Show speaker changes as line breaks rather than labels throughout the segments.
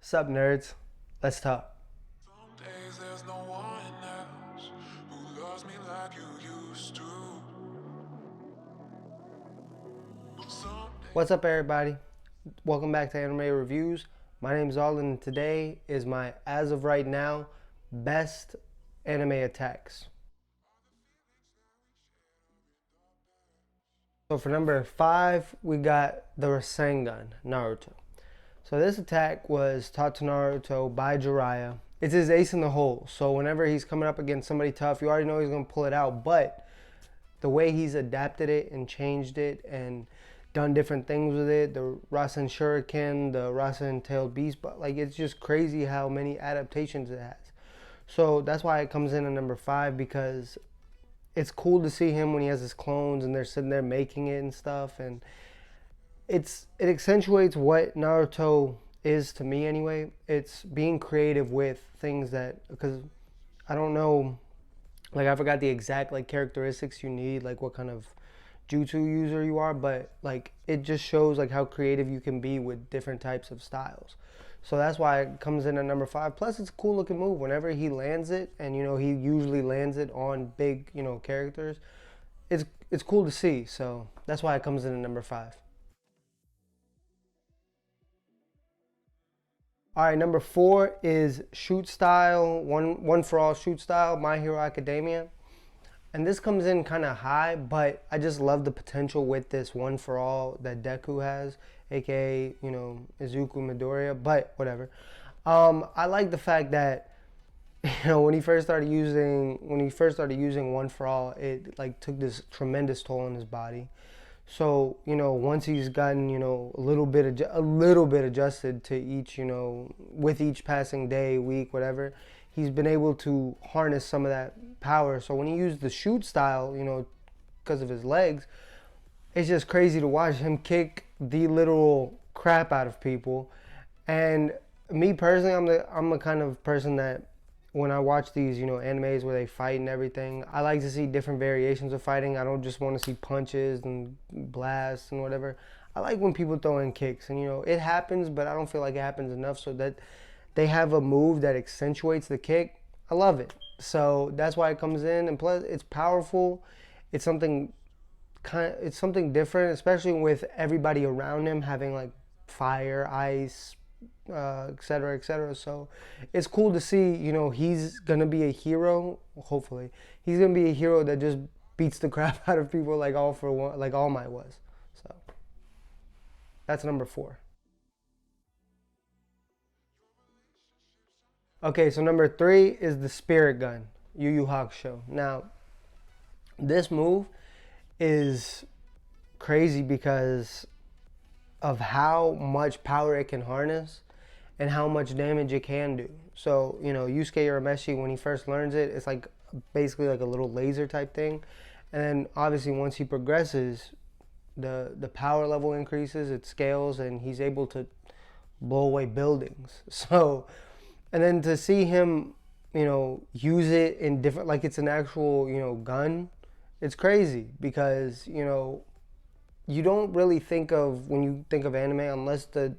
Sup, nerds? Let's talk.
Some days there's no one else who loves me like you used to. Some
What's up, everybody? Welcome back to Anime Reviews. My name's Arlen, and today is my, as of right now, best anime attacks. So for number 5, we got the RASENGAN, Naruto. So this attack was taught to Naruto by Jiraiya. It's his ace in the hole. So whenever he's coming up against somebody tough, you already know he's going to pull it out. But the way he's adapted it and changed it and done different things with it, the Rasen Shuriken, the Rasen Tailed Beast, but like it's just crazy how many adaptations it has. So that's why it comes in at number 5, because it's cool to see him when he has his clones and they're sitting there making it and stuff, and it accentuates what Naruto is to me anyway. It's being creative with things that, because I don't know, like I forgot the exact like characteristics you need, like what kind of jutsu user you are, but like it just shows like how creative you can be with different types of styles. So that's why it comes in at number 5. Plus it's a cool looking move whenever he lands it, and you know he usually lands it on big, you know, characters. It's cool to see. So that's why it comes in at number 5. All right, number 4 is shoot style, one for all shoot style, My Hero Academia. And this comes in kind of high, but I just love the potential with this one for all that Deku has, aka, you know, Izuku Midoriya, but whatever. I like the fact that, you know, when he first started using one for all, it like took this tremendous toll on his body. So, you know, once he's gotten, you know, a little bit adjusted to each, you know, with each passing day, week, whatever, he's been able to harness some of that power. So when he used the shoot style, you know, because of his legs, it's just crazy to watch him kick the literal crap out of people. And me personally, I'm the kind of person that when I watch these, you know, animes where they fight and everything, I like to see different variations of fighting. I don't just want to see punches and blasts and whatever. I like when people throw in kicks, and you know, it happens, but I don't feel like it happens enough, so that they have a move that accentuates the kick. I love it. So that's why it comes in, and plus it's powerful. It's something it's something different, especially with everybody around him having like fire, ice, etc., etc. So it's cool to see, you know, he's gonna be a hero. Hopefully, he's gonna be a hero that just beats the crap out of people like All for One, like All Might was. So that's number 4. Okay, so number 3 is the Spirit Gun, Yu Yu Hakusho. Now, this move is crazy because of how much power it can harness and how much damage it can do. So, you know, Yusuke Urameshi, when he first learns it, it's like basically like a little laser type thing. And then obviously once he progresses, the power level increases, it scales, and he's able to blow away buildings. So, and then to see him, you know, use it in different, like it's an actual, you know, gun, it's crazy because, you know, you don't really think of, when you think of anime, unless the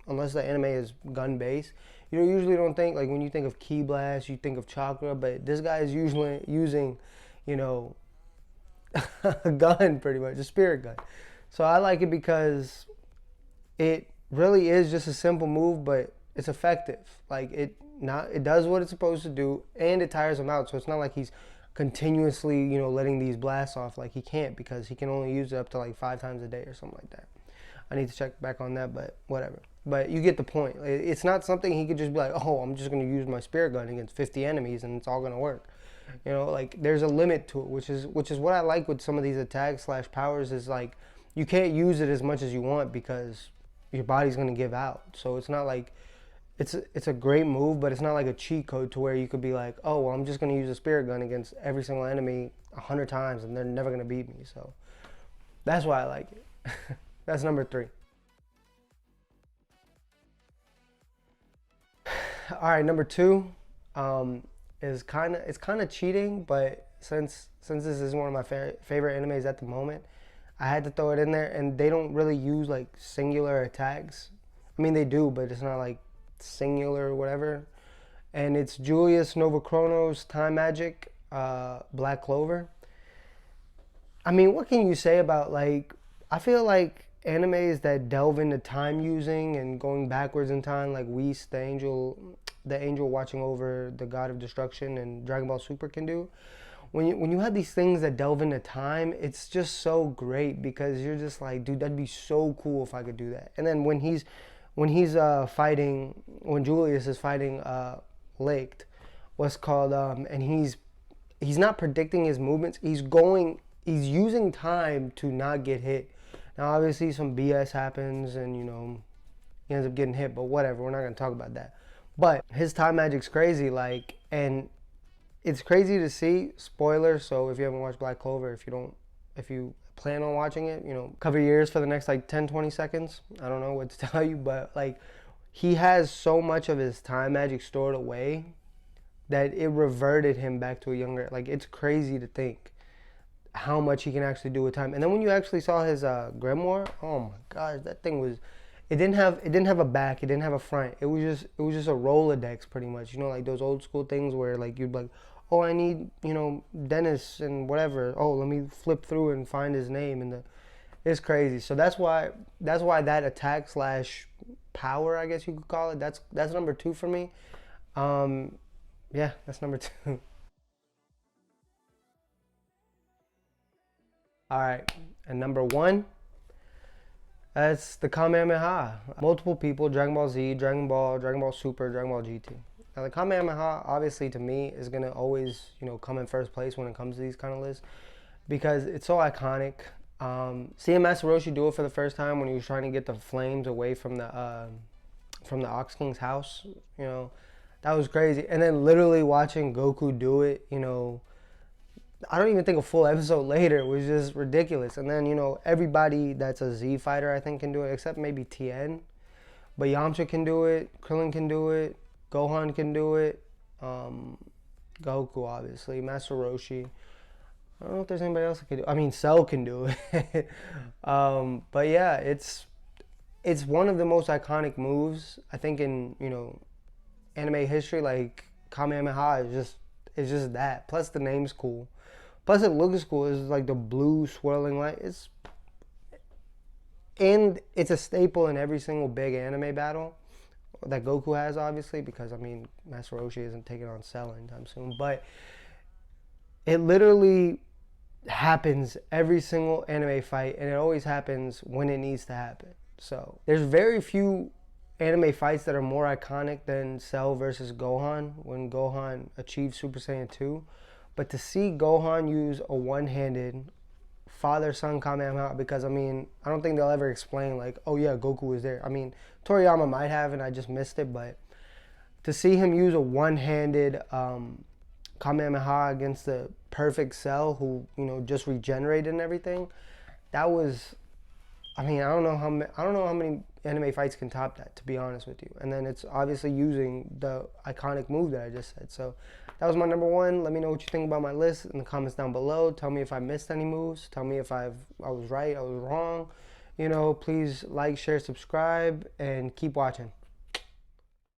anime is gun based, you usually don't think, like when you think of ki blast, you think of chakra, but this guy is usually using, you know, a gun, pretty much a spirit gun. So I like it because it really is just a simple move, but it's effective. Like it does what it's supposed to do, and it tires him out. So it's not like he's continuously, you know, letting these blasts off. Like he can't, because he can only use it up to like 5 times a day or something like that. I need to check back on that, but whatever. But you get the point. It's not something he could just be like, oh, I'm just going to use my spirit gun against 50 enemies and it's all going to work. You know, like there's a limit to it, which is what I like with some of these attacks slash powers, is like you can't use it as much as you want because your body's going to give out. So it's not like it's a great move, but it's not like a cheat code to where you could be like, oh, well, I'm just going to use a spirit gun against every single enemy 100 times and they're never going to beat me. So that's why I like it. That's number 3. All right, number 2 is it's kind of cheating, but since this is one of my favorite animes at the moment, I had to throw it in there. And they don't really use like singular attacks. I mean, they do, but it's not like singular or whatever. And it's Julius Novachrono's Time Magic, Black Clover. I mean, what can you say about, like, I feel like animes that delve into time using and going backwards in time, like Whis, the angel watching over the god of destruction, and Dragon Ball Super can do. When you have these things that delve into time, it's just so great because you're just like, dude, that'd be so cool if I could do that. And then when Julius is fighting Laked, what's called and he's not predicting his movements. He's using time to not get hit. Now obviously some BS happens and he ends up getting hit, but whatever, we're not gonna talk about that. But his time magic's crazy, like, and it's crazy to see. Spoiler, so if you haven't watched Black Clover, if you plan on watching it, cover your ears for the next like 10-20 seconds. I don't know what to tell you, but like, he has so much of his time magic stored away that it reverted him back to a younger, like, it's crazy to think how much he can actually do with time. And then when you actually saw his grimoire, oh my gosh, that thing was, it didn't have a back, it didn't have a front. It was just a Rolodex pretty much. Like those old school things where like you'd like, oh, I need, Dennis and whatever. Oh, let me flip through and find his name, and it's crazy. So that's why that attack / power, I guess you could call it, that's number 2 for me. Yeah, that's number 2. All right, and number 1, that's the Kamehameha. Multiple people, Dragon Ball Z, Dragon Ball Super, Dragon Ball GT. Now the Kamehameha, obviously to me, is gonna always, come in first place when it comes to these kind of lists because it's so iconic. Seeing Master Roshi do it for the first time when he was trying to get the flames away from the Ox King's house, that was crazy. And then literally watching Goku do it, I don't even think a full episode later was just ridiculous. And then, everybody that's a Z fighter, I think, can do it, except maybe Tien. But Yamcha can do it, Krillin can do it, Gohan can do it, Goku, obviously, Master Roshi. I don't know if there's anybody else that can do it. I mean, Cell can do it. But yeah, it's one of the most iconic moves, I think, in, anime history. Like, Kamehameha is just that. Plus, the name's cool. Plus, it looks cool. It's like the blue swirling light. It's a staple in every single big anime battle that Goku has, obviously, because, I mean, Master Roshi isn't taking on Cell anytime soon. But it literally happens every single anime fight, and it always happens when it needs to happen. So, there's very few anime fights that are more iconic than Cell versus Gohan when Gohan achieves Super Saiyan 2. But to see Gohan use a one-handed father-son Kamehameha, because, I mean, I don't think they'll ever explain, like, oh yeah, Goku was there. I mean, Toriyama might have, and I just missed it, but to see him use a one-handed Kamehameha against the perfect Cell, who, just regenerated and everything, that was, I mean, I don't know how many anime fights can top that, to be honest with you. And then it's obviously using the iconic move that I just said. So that was my number 1. Let me know what you think about my list in the comments down below. Tell me if I missed any moves. Tell me if I was right, I was wrong. Please like, share, subscribe, and keep watching.